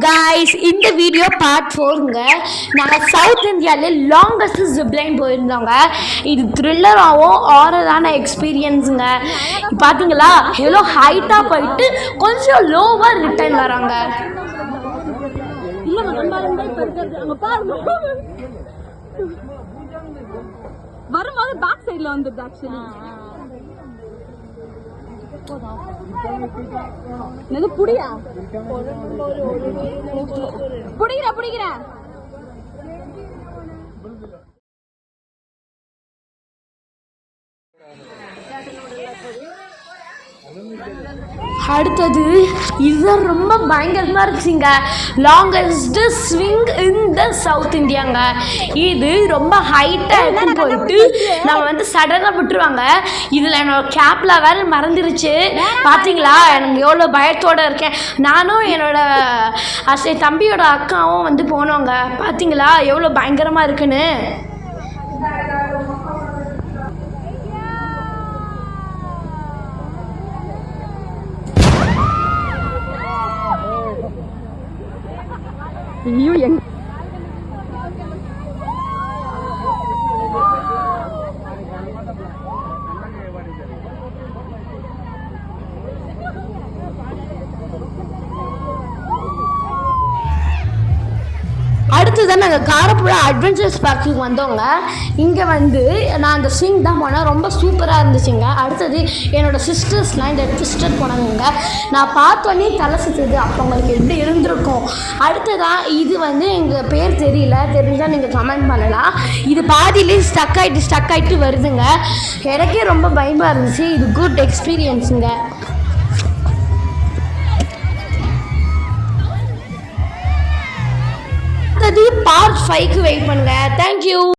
guys, இந்த video part 4ங்க. நாங்கள் south இந்தியாவிலே லாங்கஸ்ட் ஜிப்லைன் போயிருந்தோங்க. இது த்ரில்லராகவும் ஆரரான எக்ஸ்பீரியன்ஸுங்க. பார்த்தீங்களா எவ்வளோ ஹைட்டாக போயிட்டு கொஞ்சம் லோவாக ரிட்டர்ன் வராங்க. வரும்போது பேக் சைடுல வந்துருது ஆக்சுவலி. இது புடியா புடிக்கிற அடுத்தது இதுதான் ரொம்ப பயங்கரமாக இருக்குங்க. Longest swing in the south இந்தியாங்க. இது ரொம்ப ஹைட்டாக எடுத்து போயிட்டு நம்ம வந்து சடனாக விட்டுருவாங்க. இதில் என்னோட கேப்பில் வேறு மறந்துருச்சு. பார்த்தீங்களா எனக்கு எவ்வளோ பயத்தோடு இருக்கேன். நானும் என்னோட தம்பியோட அக்காவும் வந்து போனோங்க. பார்த்தீங்களா எவ்வளோ பயங்கரமாக இருக்குன்னு. ஐயோ எங்க அடுத்ததான் நாங்கள் காரப்புழா அட்வென்ச்சர்ஸ் பார்க்குக்கு வந்தோங்க. இங்கே வந்து நான் அந்த ஸ்விங் தான் போனேன். ரொம்ப சூப்பராக இருந்துச்சுங்க. அடுத்தது என்னோடய சிஸ்டர்ஸ்லாம் இந்த ட்விஸ்டர் போனாங்க. நான் பார்த்தோன்னே தலை சுற்றுது. அப்போ உங்களுக்கு எப்படி இருந்திருக்கும். அடுத்ததான் இது வந்து எங்கள் பேர் தெரிஞ்சால் நீங்கள் கமெண்ட் பண்ணலாம். இது பாதியிலே ஸ்டக் ஆகிட்டு வருதுங்க. எனக்கே ரொம்ப பயமாக இருந்துச்சு. இது குட் எக்ஸ்பீரியன்ஸுங்க. பார்ட் 5க்கு வெயிட் பண்ணுங்க. தேங்க்யூ.